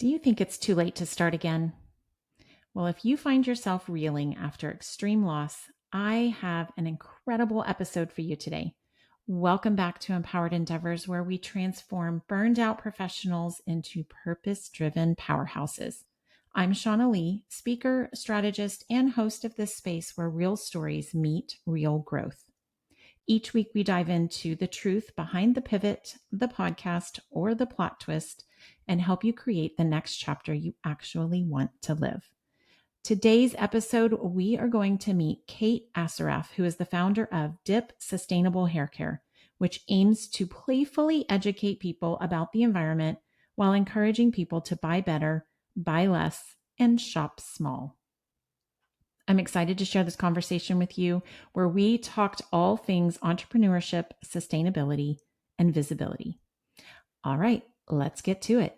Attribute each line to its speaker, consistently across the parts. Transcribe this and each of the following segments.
Speaker 1: Do you think it's too late to start again? Well, if you find yourself reeling after extreme loss, I have an incredible episode for you today. Welcome back to Empowered Endeavors, where we transform burned out professionals into purpose-driven powerhouses. I'm Shaunna Lee, speaker, strategist, and host of this space where real stories meet real growth. Each week, we dive into the truth behind the pivot, the podcast, or the plot twist, and help you create the next chapter you actually want to live. Today's episode, we are going to meet Kate Assaraf, who is the founder of Dip Haircare, which aims to playfully educate people about the environment while encouraging people to buy better, buy less, and shop small. I'm excited to share this conversation with you where we talked all things entrepreneurship, sustainability, and visibility. All right, let's get to it.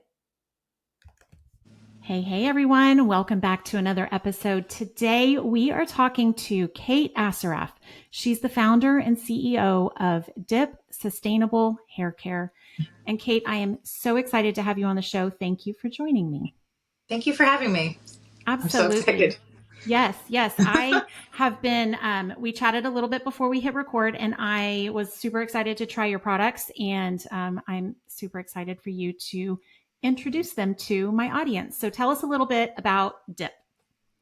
Speaker 1: Hey, everyone. Welcome back to another episode. Today, we are talking to Kate Assaraf. She's the founder and CEO of Dip Haircare. And Kate, I am so excited to have you on the show. Thank you for joining me.
Speaker 2: Thank you for having me.
Speaker 1: Absolutely.
Speaker 2: I'm so excited.
Speaker 1: Yes. I have been, we chatted a little bit before we hit record, and I was super excited to try your products. And I'm super excited for you to introduce them to my audience. So tell us a little bit about Dip.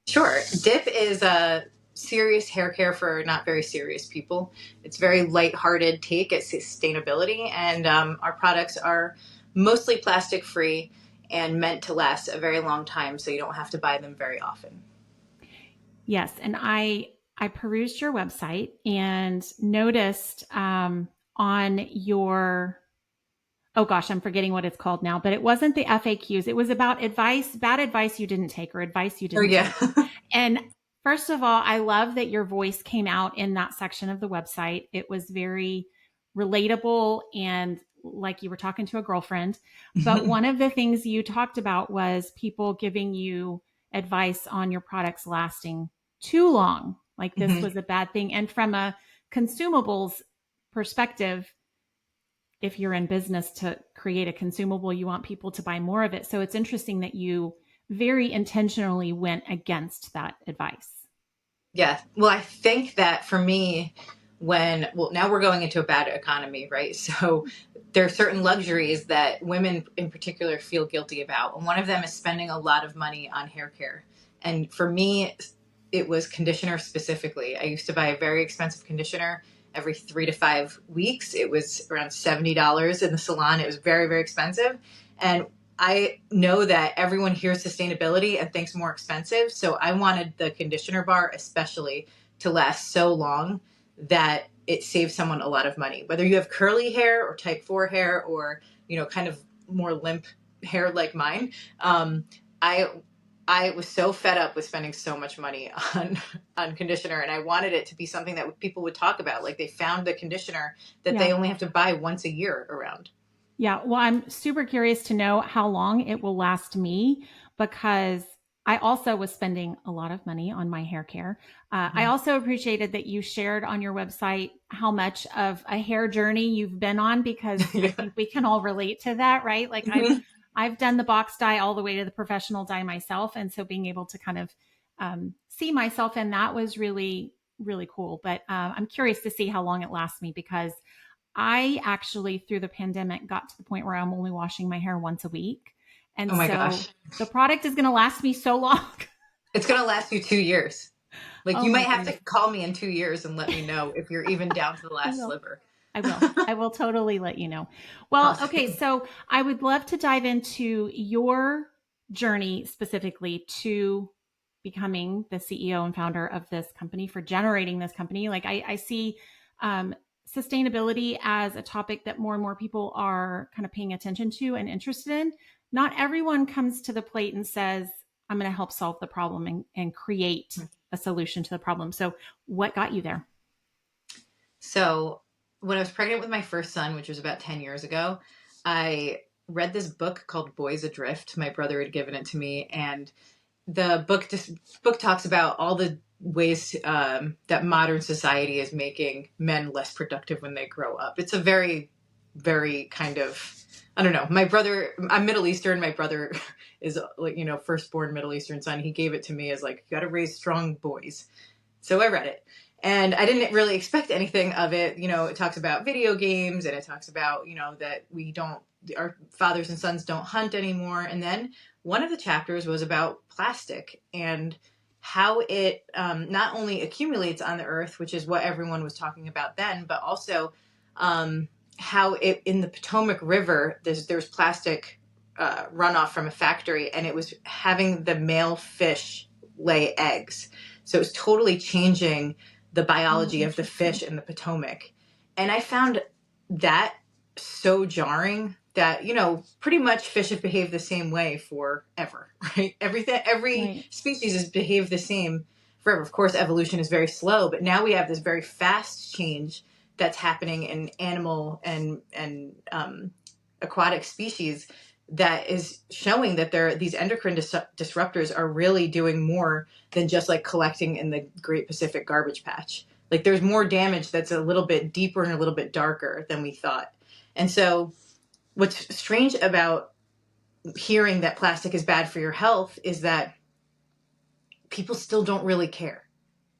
Speaker 2: Sure. Dip is a serious hair care for not very serious people. It's very lighthearted take at sustainability. And our products are mostly plastic free and meant to last a very long time. So you don't have to buy them very often.
Speaker 1: Yes. And I perused your website and noticed on your, oh gosh, I'm forgetting what it's called now, but it wasn't the FAQs. It was about bad advice you didn't take or advice you didn't take. And first of all, I love that your voice came out in that section of the website. It was very relatable and like you were talking to a girlfriend. But one of the things you talked about was people giving you advice on your products lasting too long. Like this was a bad thing. And from a consumables perspective, if you're in business to create a consumable, you want people to buy more of it. So it's interesting that you very intentionally went against that advice.
Speaker 2: Yeah. Well, I think that for me, now we're going into a bad economy, right? So there are certain luxuries that women in particular feel guilty about. And one of them is spending a lot of money on hair care. And for me, it was conditioner specifically. I used to buy a very expensive conditioner every 3 to 5 weeks. It was around $70 in the salon. It was very, very expensive. And I know that everyone hears sustainability and thinks more expensive. So I wanted the conditioner bar especially to last so long that it saves someone a lot of money. Whether you have curly hair or type 4 hair or, kind of more limp hair like mine, I was so fed up with spending so much money on conditioner, and I wanted it to be something that people would talk about. Like they found the conditioner that they only have to buy once a year around.
Speaker 1: Yeah. Well, I'm super curious to know how long it will last me, because I also was spending a lot of money on my hair care. I also appreciated that you shared on your website how much of a hair journey you've been on, because I think we can all relate to that, right? Like I've done the box dye all the way to the professional dye myself. And so being able to kind of see myself in that was really, really cool. But I'm curious to see how long it lasts me, because I actually, through the pandemic, got to the point where I'm only washing my hair once a week. And gosh. The product is going to last me so long.
Speaker 2: It's going to last you 2 years. Like you might have to call me in 2 years and let me know if you're even down to the last sliver.
Speaker 1: I will totally let you know. Well, awesome. Okay. So I would love to dive into your journey specifically to becoming the CEO and founder of this company, for generating this company. Like I see sustainability as a topic that more and more people are kind of paying attention to and interested in. Not everyone comes to the plate and says, I'm going to help solve the problem and create a solution to the problem. So what got you there?
Speaker 2: So when I was pregnant with my first son, which was about 10 years ago, I read this book called Boys Adrift. My brother had given it to me. And the book talks about all the ways that modern society is making men less productive when they grow up. It's a very very kind of, I don't know. My brother, I'm Middle Eastern. My brother is like, you know, firstborn Middle Eastern son. He gave it to me as like, you got to raise strong boys. So I read it and I didn't really expect anything of it. You know, it talks about video games and it talks about, you know, that our fathers and sons don't hunt anymore. And then one of the chapters was about plastic and how it not only accumulates on the earth, which is what everyone was talking about then, but also how it in the Potomac River, there's plastic runoff from a factory, and it was having the male fish lay eggs. So it was totally changing the biology of the fish in the Potomac. And I found that so jarring that, you know, pretty much fish have behaved the same way forever, right? Every species has behaved the same forever. Of course, evolution is very slow, but now we have this very fast change that's happening in animal and aquatic species that is showing that these endocrine disruptors are really doing more than just like collecting in the Great Pacific Garbage Patch. Like there's more damage that's a little bit deeper and a little bit darker than we thought. And so what's strange about hearing that plastic is bad for your health is that people still don't really care.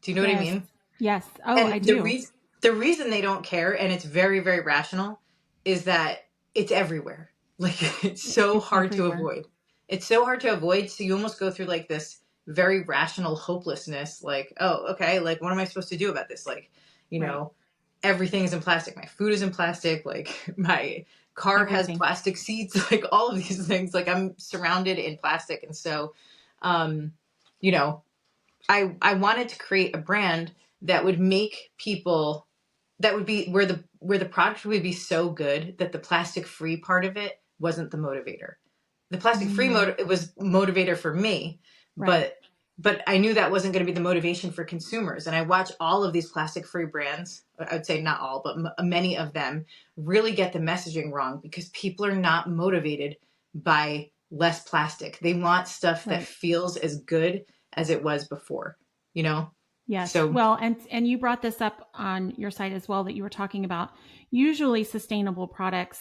Speaker 2: Do you know what I mean?
Speaker 1: Yes. Oh,
Speaker 2: and
Speaker 1: I do.
Speaker 2: The reason they don't care, and it's very, very rational, is that it's everywhere. Like it's so hard to avoid. It's so hard to avoid. So you almost go through like this very rational hopelessness. Like, oh, okay. Like, what am I supposed to do about this? Like, you know, everything is in plastic. My food is in plastic. Like my car has plastic seats, like all of these things. Like I'm surrounded in plastic. And so, you know, I wanted to create a brand that would make people, that would be where the product would be so good that the plastic free part of it wasn't the motivator. The plastic free it was motivator for me, but I knew that wasn't going to be the motivation for consumers. And I watch all of these plastic free brands. I would say not all, but many of them really get the messaging wrong because people are not motivated by less plastic. They want stuff that feels as good as it was before, you know?
Speaker 1: Yes. So, well, and you brought this up on your site as well, that you were talking about usually sustainable products,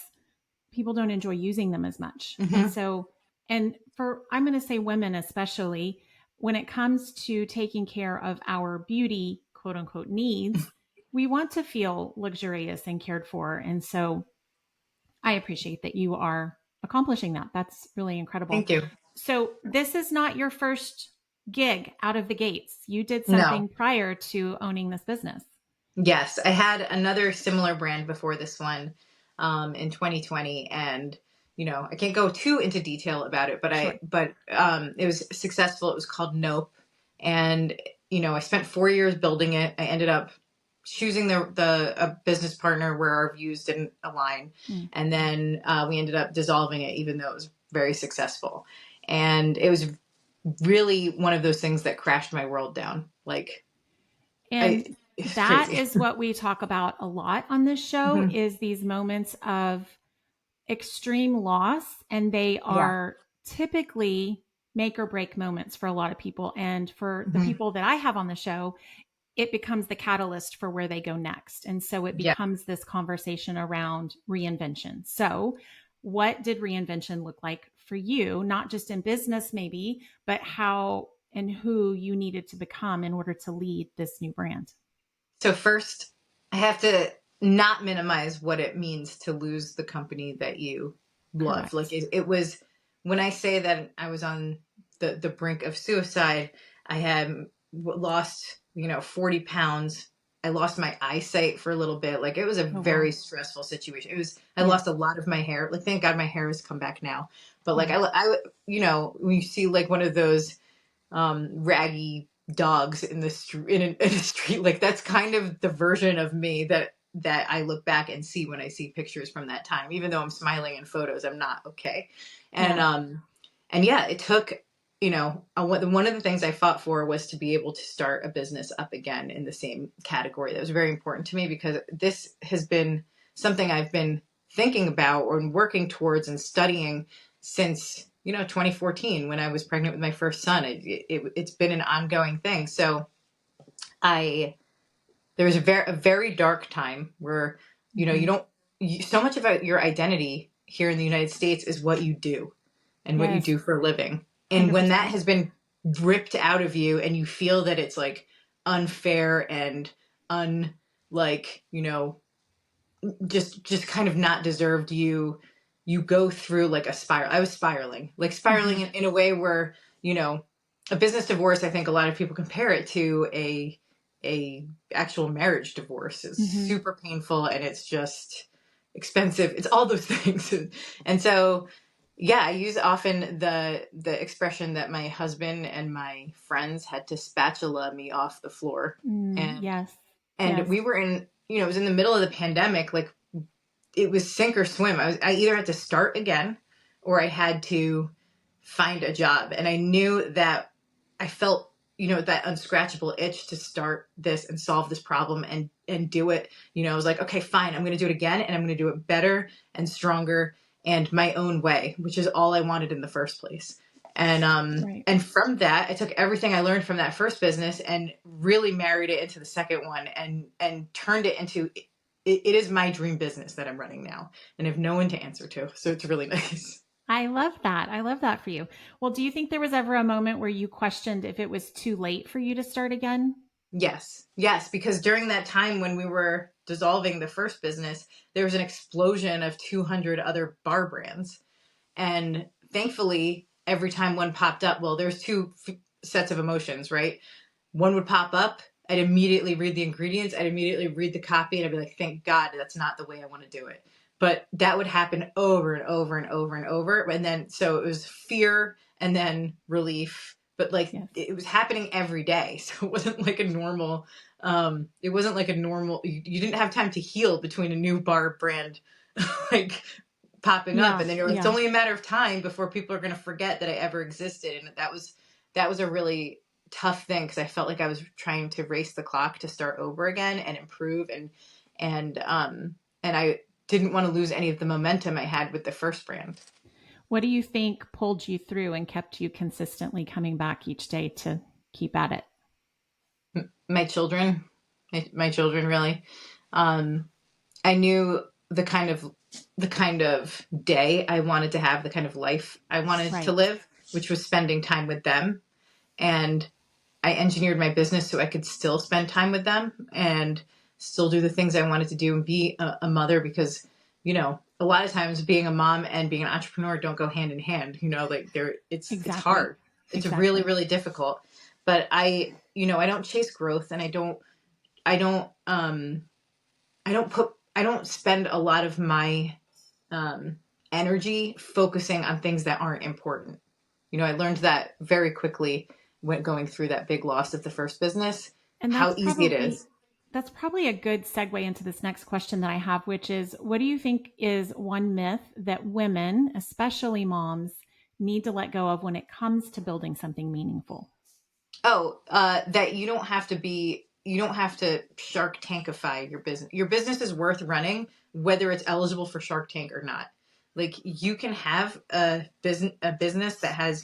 Speaker 1: people don't enjoy using them as much. And so, and for, I'm going to say women, especially when it comes to taking care of our beauty, quote unquote, needs, we want to feel luxurious and cared for. And so I appreciate that you are accomplishing that. That's really incredible.
Speaker 2: Thank you.
Speaker 1: So this is not your first gig out of the gates. You did something prior to owning this business.
Speaker 2: Yes, I had another similar brand before this one in 2020, and you know I can't go too into detail about it, but it was successful. It was called Nope, and you know I spent 4 years building it. I ended up choosing a business partner where our views didn't align, and then we ended up dissolving it, even though it was very successful. And it was really one of those things that crashed my world down. Like,
Speaker 1: and that is what we talk about a lot on this show is these moments of extreme loss. And they are typically make or break moments for a lot of people. And for the people that I have on the show, it becomes the catalyst for where they go next. And so it becomes this conversation around reinvention. So what did reinvention look like for you, not just in business maybe, but how and who you needed to become in order to lead this new brand?
Speaker 2: So first, I have to not minimize what it means to lose the company that you love. Correct. Like it was, when I say that I was on the brink of suicide, I had lost, 40 pounds. I lost my eyesight for a little bit. Like it was a very stressful situation. I lost a lot of my hair. Like, thank God my hair has come back now. But like, I when you see like one of those raggy dogs in the street, in a street, like that's kind of the version of me that I look back and see when I see pictures from that time. Even though I'm smiling in photos, I'm not okay. And it took, one of the things I fought for was to be able to start a business up again in the same category. That was very important to me because this has been something I've been thinking about or working towards and studying since 2014 when I was pregnant with my first son. It's been an ongoing thing. So there was a very dark time where, you so much about your identity here in the United States is what you do and what you
Speaker 1: Yes.
Speaker 2: do for a living. And when
Speaker 1: 100%.
Speaker 2: that has been ripped out of you and you feel that it's like unfair and like, just kind of not deserved, you go through like a spiral. I was spiraling in a way where, a business divorce, I think a lot of people compare it to a actual marriage divorce. Is super painful and it's just expensive. It's all those things. And so, yeah, I use often the expression that my husband and my friends had to spatula me off the floor.
Speaker 1: Yes.
Speaker 2: And we were in, it was in the middle of the pandemic. Like, it was sink or swim. I either had to start again or I had to find a job. And I knew that I felt, that unscratchable itch to start this and solve this problem and do it. I was like, okay, fine. I'm going to do it again and I'm going to do it better and stronger and my own way, which is all I wanted in the first place. And, and from that, I took everything I learned from that first business and really married it into the second one and turned it into, it is my dream business that I'm running now and have no one to answer to. So it's really nice.
Speaker 1: I love that. I love that for you. Well, do you think there was ever a moment where you questioned if it was too late for you to start again?
Speaker 2: Yes. Yes. Because during that time when we were dissolving the first business, there was an explosion of 200 other bar brands. And thankfully, every time one popped up, well, there's two sets of emotions, right? One would pop up. I'd immediately read the ingredients. I'd immediately read the copy and I'd be like, thank God that's not the way I want to do it. But that would happen over and over and over and over. And then, so it was fear and then relief, but like it was happening every day. So it wasn't like a normal, you didn't have time to heal between a new bar brand, like popping up. And then it's only a matter of time before people are going to forget that I ever existed. And that was a really tough thing because I felt like I was trying to race the clock to start over again and improve and I didn't want to lose any of the momentum I had with the first brand.
Speaker 1: What do you think pulled you through and kept you consistently coming back each day to keep at it?
Speaker 2: My children, really. I knew the kind of day I wanted to have, the kind of life I wanted to live, which was spending time with them. And I engineered my business so I could still spend time with them and still do the things I wanted to do and be a mother because, a lot of times being a mom and being an entrepreneur don't go hand in hand, it's hard. It's really, really difficult. But I don't chase growth and I don't spend a lot of my energy focusing on things that aren't important. I learned that very quickly when going through that big loss of the first business, and how easy it is.
Speaker 1: That's probably a good segue into this next question that I have, which is, what do you think is one myth that women, especially moms, need to let go of when it comes to building something meaningful?
Speaker 2: That you don't have to Shark Tankify your business. Your business is worth running, whether it's eligible for Shark Tank or not. Like, you can have a business that has,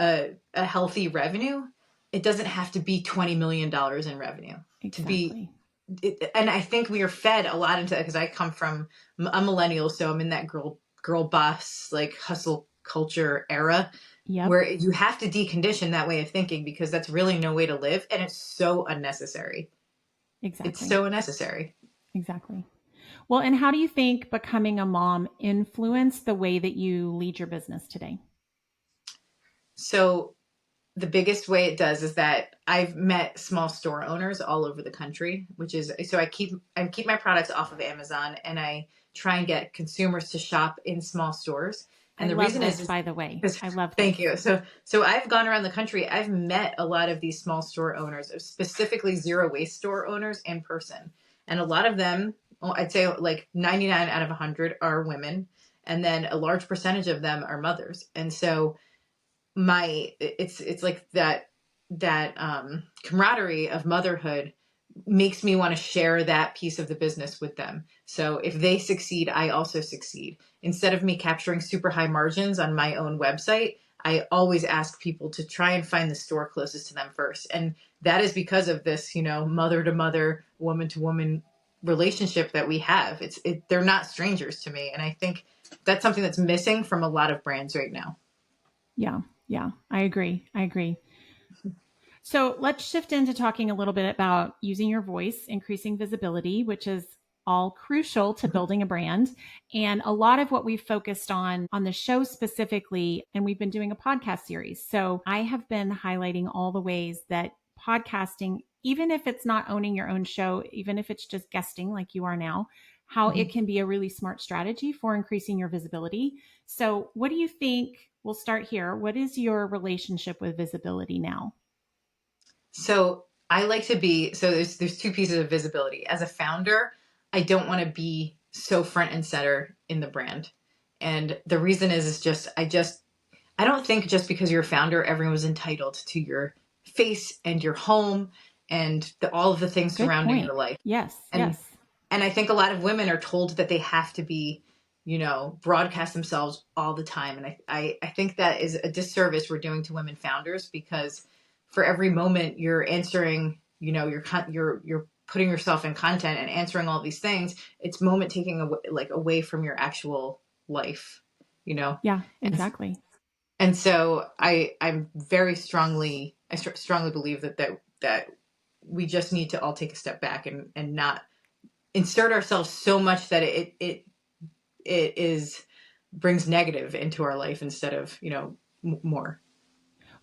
Speaker 2: a healthy revenue. It doesn't have to be $20 million in revenue to be. And I think we are fed a lot into that because I come from a millennial, so I'm in that girl boss, like hustle culture era, where you have to decondition that way of thinking because that's really no way to live, and it's so unnecessary.
Speaker 1: Exactly,
Speaker 2: it's so unnecessary.
Speaker 1: Exactly. Well, and how do you think becoming a mom influenced the way that you lead your business today?
Speaker 2: So the biggest way it does is that I've met small store owners all over the country, which is, so I keep my products off of Amazon and I try and get consumers to shop in small stores. And the reason is,
Speaker 1: by the way, I love.
Speaker 2: Thank you. So I've gone around the country. I've met a lot of these small store owners, specifically zero waste store owners in person. And a lot of them, I'd say like 99 out of 100 are women. And then a large percentage of them are mothers. And so it's like that camaraderie of motherhood makes me want to share that piece of the business with them. So if they succeed, I also succeed. Instead of me capturing super high margins on my own website, I always ask people to try and find the store closest to them first. And that is because of this, mother to mother, woman to woman relationship that we have. They're not strangers to me. And I think that's something that's missing from a lot of brands right now.
Speaker 1: Yeah. Yeah. I agree. So let's shift into talking a little bit about using your voice, increasing visibility, which is all crucial to building a brand. And a lot of what we've focused on the show specifically, and we've been doing a podcast series. So I have been highlighting all the ways that podcasting, even if it's not owning your own show, even if it's just guesting like you are now, how it can be a really smart strategy for increasing your visibility. So what do you think? We'll start here. What is your relationship with visibility now?
Speaker 2: So I like to be, so there's two pieces of visibility. As a founder, I don't want to be so front and center in the brand. And the reason is just, I don't think just because you're a founder, everyone was entitled to your face and your home and all of the things surrounding your life.
Speaker 1: Yes.
Speaker 2: And I think a lot of women are told that they have to be, broadcast themselves all the time. And I think that is a disservice we're doing to women founders, because for every moment you're answering, you're putting yourself in content and answering all these things. It's moment taking away from your actual life,
Speaker 1: Yeah, exactly.
Speaker 2: And so I strongly believe that we just need to all take a step back and not insert ourselves so much that it brings negative into our life instead of, more.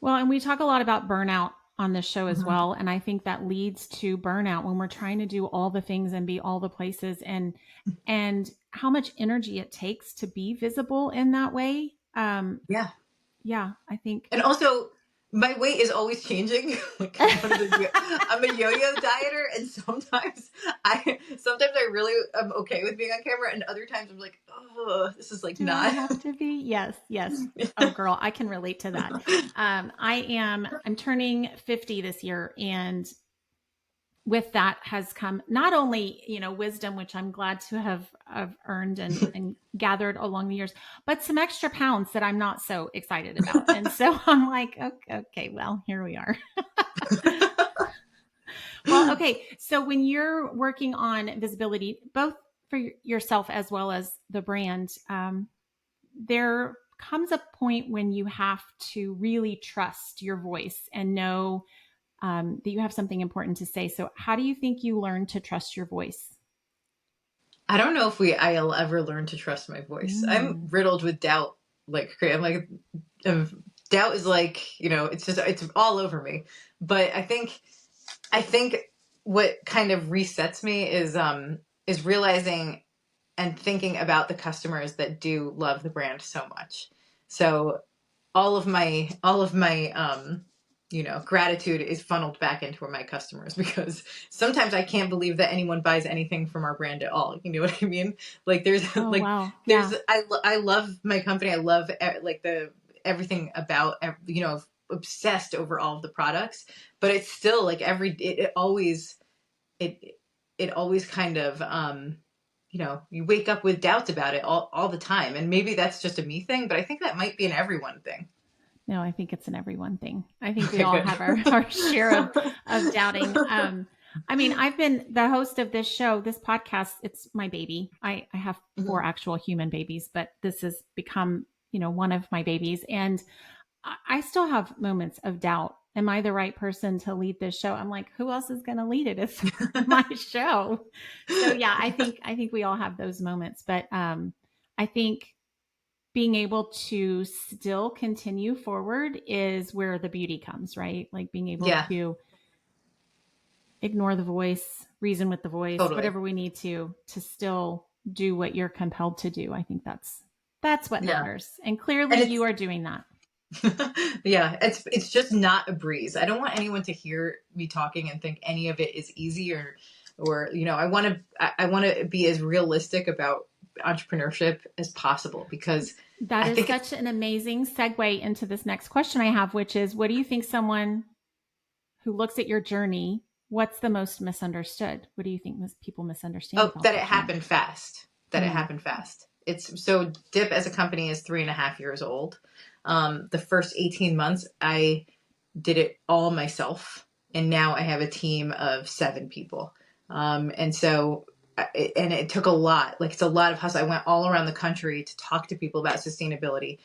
Speaker 1: Well, and we talk a lot about burnout on this show as well. And I think that leads to burnout when we're trying to do all the things and be all the places, and how much energy it takes to be visible in that way. Yeah, I think.
Speaker 2: And also, my weight is always changing. I'm a yo-yo dieter, and sometimes I really am okay with being on camera, and other times I'm like, oh, this is
Speaker 1: Do
Speaker 2: not.
Speaker 1: I have to be? Yes. Oh, girl, I can relate to that. I'm turning 50 this year, and with that has come not only, wisdom, which I'm glad to have earned and gathered along the years, but some extra pounds that I'm not so excited about. And so I'm like, okay, well, here we are. Well, okay. So when you're working on visibility, both for yourself as well as the brand, there comes a point when you have to really trust your voice and know that you have something important to say. So how do you think you learn to trust your voice?
Speaker 2: I don't know if I'll ever learn to trust my voice. I'm riddled with doubt. Doubt is it's all over me. But I think what kind of resets me is realizing and thinking about the customers that do love the brand so much. So all of my gratitude is funneled back into my customers, because sometimes I can't believe that anyone buys anything from our brand at all. You know what I mean? Like
Speaker 1: Wow. Yeah.
Speaker 2: I love my company. I love everything about, obsessed over all of the products, but it's still like it always kind of, you wake up with doubts about it all the time. And maybe that's just a me thing, but I think that might be an everyone thing.
Speaker 1: No, I think it's an everyone thing. I think we all have our share of doubting. I mean, I've been the host of this show, this podcast. It's my baby. I have 4 actual human babies, but this has become, one of my babies. And I still have moments of doubt. Am I the right person to lead this show? I'm like, who else is going to lead it? It's my show. So yeah, I think we all have those moments, but I think being able to still continue forward is where the beauty comes, right? Like being able to ignore the voice, reason with the voice, whatever we need to still do what you're compelled to do. I think that's what matters. And clearly you are doing that.
Speaker 2: Yeah, it's just not a breeze. I don't want anyone to hear me talking and think any of it is easy or I want to be as realistic about entrepreneurship as possible, because
Speaker 1: that is such an amazing segue into this next question I have, which is, what do you think someone who looks at your journey, what's the most misunderstood? What do you think people misunderstand?
Speaker 2: That it happened fast. It happened fast. It's so Dip as a company is 3.5 years old. The first 18 months, I did it all myself. And now I have a team of 7 people. And so and it took a lot. Like, it's a lot of hustle. I went all around the country to talk to people about sustainability.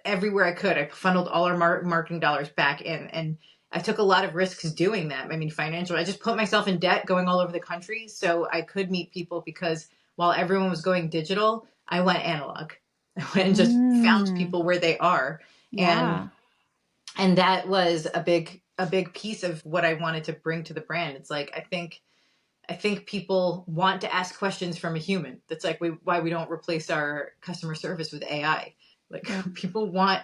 Speaker 2: Everywhere I could, I funneled all our marketing dollars back in, and I took a lot of risks doing that. I mean, financially, I just put myself in debt going all over the country so I could meet people, because while everyone was going digital, I went analog. I went and just found people where they are.
Speaker 1: Yeah.
Speaker 2: And that was a big piece of what I wanted to bring to the brand. It's like, I think people want to ask questions from a human. That's like why we don't replace our customer service with AI. Like, people want,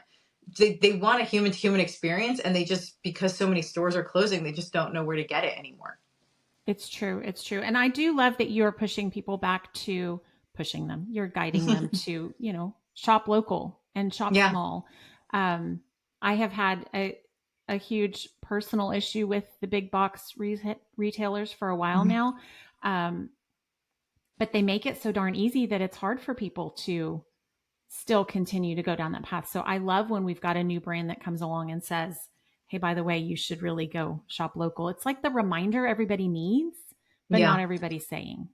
Speaker 2: they want a human to human experience, and they just, because so many stores are closing, they just don't know where to get it anymore.
Speaker 1: It's true. It's true. And I do love that you're pushing people back to pushing them. You're guiding them to, shop local and shop
Speaker 2: Yeah.
Speaker 1: small. I have had a huge personal issue with the big box retailers for a while now. But they make it so darn easy that it's hard for people to still continue to go down that path. So I love when we've got a new brand that comes along and says, hey, by the way, you should really go shop local. It's like the reminder everybody needs, but
Speaker 2: Yeah.
Speaker 1: not everybody's saying.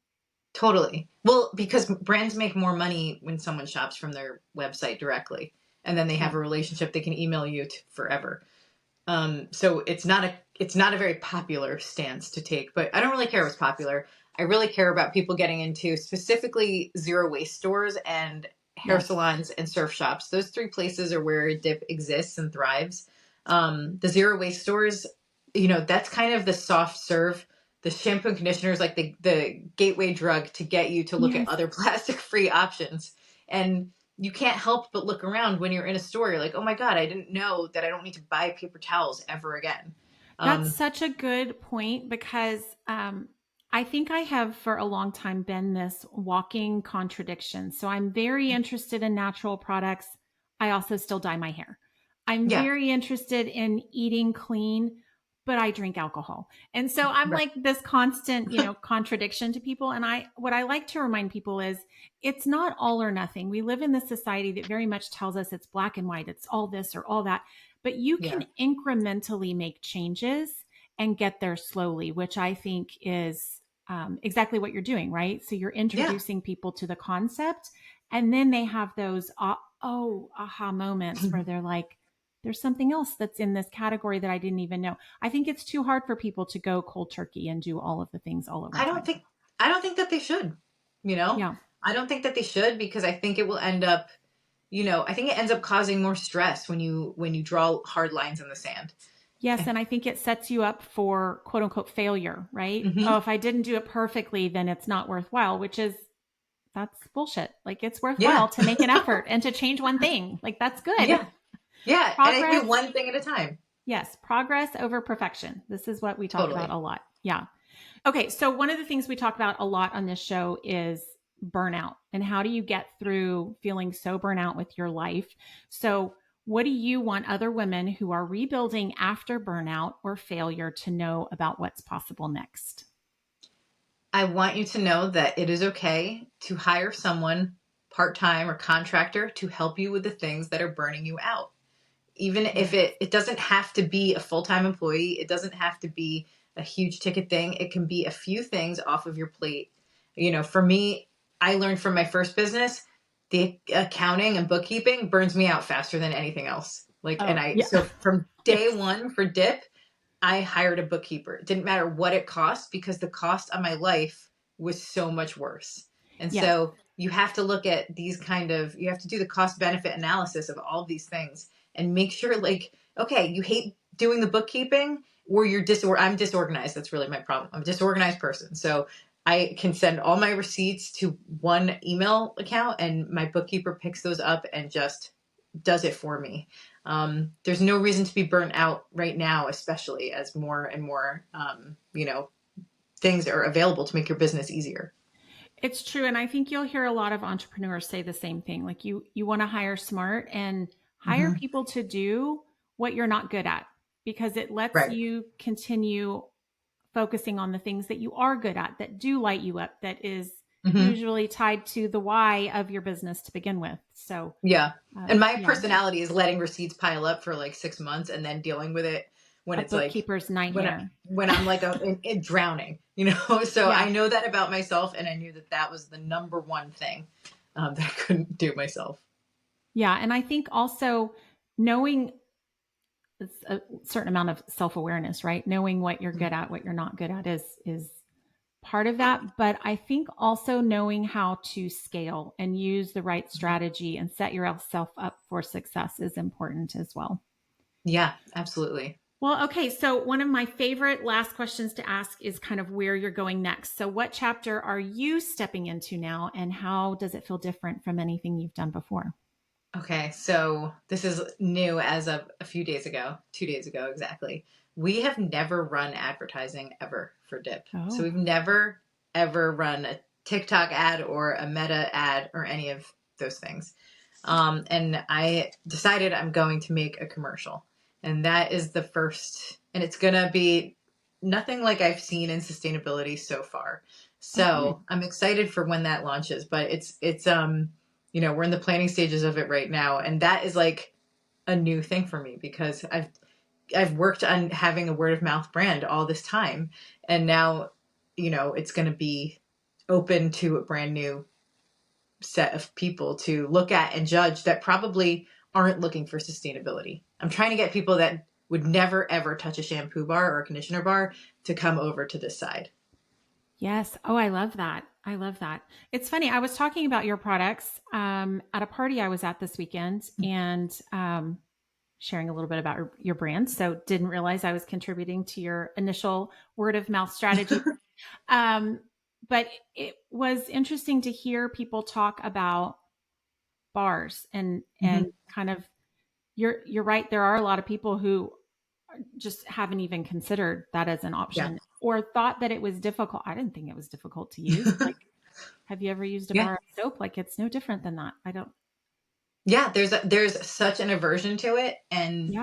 Speaker 2: Totally. Well, because brands make more money when someone shops from their website directly, and then they have a relationship they can email you forever. So it's not a very popular stance to take, but I don't really care what's popular. I really care about people getting into specifically zero waste stores and hair salons and surf shops. Those three places are where Dip exists and thrives. The zero waste stores, that's kind of the soft serve. The shampoo and conditioner is like the gateway drug to get you to look at other plastic-free options. And you can't help but look around when you're in a store. You're like, oh my God, I didn't know that I don't need to buy paper towels ever again.
Speaker 1: That's such a good point, because I think I have for a long time been this walking contradiction. So I'm very interested in natural products. I also still dye my hair. I'm very interested in eating clean, but I drink alcohol. And so I'm like this constant, contradiction to people. And what I like to remind people is it's not all or nothing. We live in this society that very much tells us it's black and white. It's all this or all that, but you can incrementally make changes and get there slowly, which I think is exactly what you're doing, right? So you're introducing people to the concept, and then they have those aha moments where they're like, there's something else that's in this category that I didn't even know. I think it's too hard for people to go cold turkey and do all of the things all at one time.
Speaker 2: I don't think that they should,
Speaker 1: Yeah.
Speaker 2: I don't think that they should, because I think it will end up, I think it ends up causing more stress when you draw hard lines in the sand.
Speaker 1: Yes. And I think it sets you up for quote unquote failure, right? Oh, if I didn't do it perfectly, then it's not worthwhile, that's bullshit. Like, it's worthwhile to make an effort and to change one thing. Like, that's good.
Speaker 2: Yeah.
Speaker 1: Progress,
Speaker 2: and I do one thing at a time.
Speaker 1: Yes. Progress over perfection. This is what we talk about a lot. Yeah. Okay. So one of the things we talk about a lot on this show is burnout, and how do you get through feeling so burnout with your life? So what do you want other women who are rebuilding after burnout or failure to know about what's possible next?
Speaker 2: I want you to know that it is okay to hire someone part-time or contractor to help you with the things that are burning you out. Even if it doesn't have to be a full-time employee, it doesn't have to be a huge ticket thing. It can be a few things off of your plate. For me, I learned from my first business, the accounting and bookkeeping burns me out faster than anything else. So from day one for Dip, I hired a bookkeeper. It didn't matter what it cost, because the cost on my life was so much worse. And so you have to look at you have to do the cost benefit analysis of all of these things and make sure, like, okay, you hate doing the bookkeeping, or I'm disorganized. That's really my problem. I'm a disorganized person. So I can send all my receipts to one email account, and my bookkeeper picks those up and just does it for me. There's no reason to be burnt out right now, especially as more and more, things are available to make your business easier.
Speaker 1: It's true. And I think you'll hear a lot of entrepreneurs say the same thing. Like, you want to hire smart and hire people to do what you're not good at, because it lets you continue focusing on the things that you are good at, that do light you up, that is usually tied to the why of your business to begin with. So
Speaker 2: and my personality is letting receipts pile up for like 6 months and then dealing with it when
Speaker 1: A
Speaker 2: it's like
Speaker 1: bookkeeper's nightmare.
Speaker 2: when I'm like drowning, So
Speaker 1: Yeah.
Speaker 2: I know that about myself, and I knew that was the number one thing that I couldn't do myself.
Speaker 1: Yeah. And I think also knowing it's a certain amount of self-awareness, right? Knowing what you're good at, what you're not good at is part of that. But I think also knowing how to scale and use the right strategy and set yourself up for success is important as well.
Speaker 2: Yeah, absolutely.
Speaker 1: Well, okay. So one of my favorite last questions to ask is kind of where you're going next. So what chapter are you stepping into now, and how does it feel different from anything you've done before?
Speaker 2: Okay, so this is new as of a few days ago, 2 days ago exactly. We have never run advertising ever for Dip. So we've never, ever run a TikTok ad or a Meta ad or any of those things. And I decided I'm going to make a commercial. And that is the first, and it's going to be nothing like I've seen in sustainability so far. So I'm excited for when that launches, but it's we're in the planning stages of it right now. And that is like a new thing for me because I've worked on having a word of mouth brand all this time. And now, it's going to be open to a brand new set of people to look at and judge that probably aren't looking for sustainability. I'm trying to get people that would never, ever touch a shampoo bar or a conditioner bar to come over to this side.
Speaker 1: Yes. Oh, I love that. I love that. It's funny. I was talking about your products at a party I was at this weekend and sharing a little bit about your brand. So didn't realize I was contributing to your initial word of mouth strategy. But it was interesting to hear people talk about bars and kind of you're right. There are a lot of people who just haven't even considered that as an option or thought that it was difficult. I didn't think it was difficult to use. Like, have you ever used a bar of soap? Like, it's no different than that. I don't.
Speaker 2: Yeah, there's such an aversion to it, and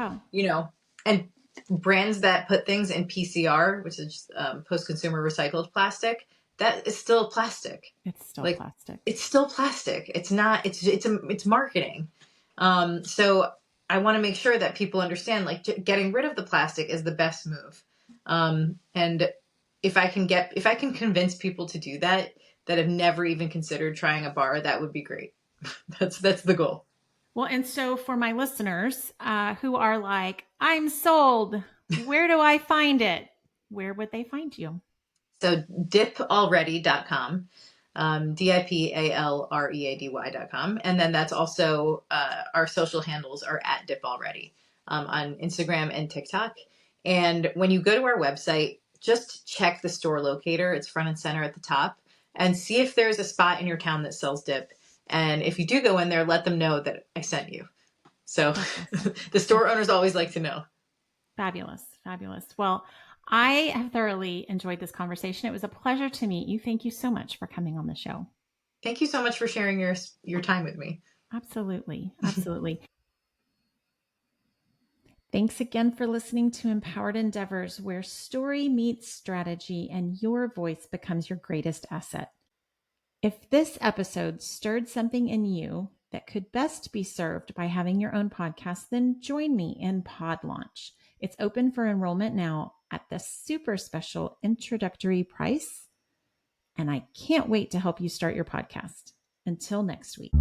Speaker 2: and brands that put things in PCR, which is post-consumer recycled plastic, that is still plastic.
Speaker 1: It's still
Speaker 2: like,
Speaker 1: plastic.
Speaker 2: It's still plastic. It's not. It's marketing. So I want to make sure that people understand, like, getting rid of the plastic is the best move. And if I can convince people to do that have never even considered trying a bar, that would be great. That's the goal.
Speaker 1: Well, and so for my listeners who are like, I'm sold, where do I find it? Where would they find you?
Speaker 2: So dipalready.com, DIPALREADY.com. And then that's also our social handles are at dipalready on Instagram and TikTok. And when you go to our website, just check the store locator. It's front and center at the top, and see if there's a spot in your town that sells dip. And if you do go in there, let them know that I sent you. So the store owners always like to know.
Speaker 1: Fabulous. Fabulous. Well, I have thoroughly enjoyed this conversation. It was a pleasure to meet you. Thank you so much for coming on the show.
Speaker 2: Thank you so much for sharing your time with me.
Speaker 1: Absolutely. Absolutely. Thanks again for listening to Empowered Endeavors, where story meets strategy and your voice becomes your greatest asset. If this episode stirred something in you that could best be served by having your own podcast, then join me in Pod Launch. It's open for enrollment now at the super special introductory price, and I can't wait to help you start your podcast. Until next week.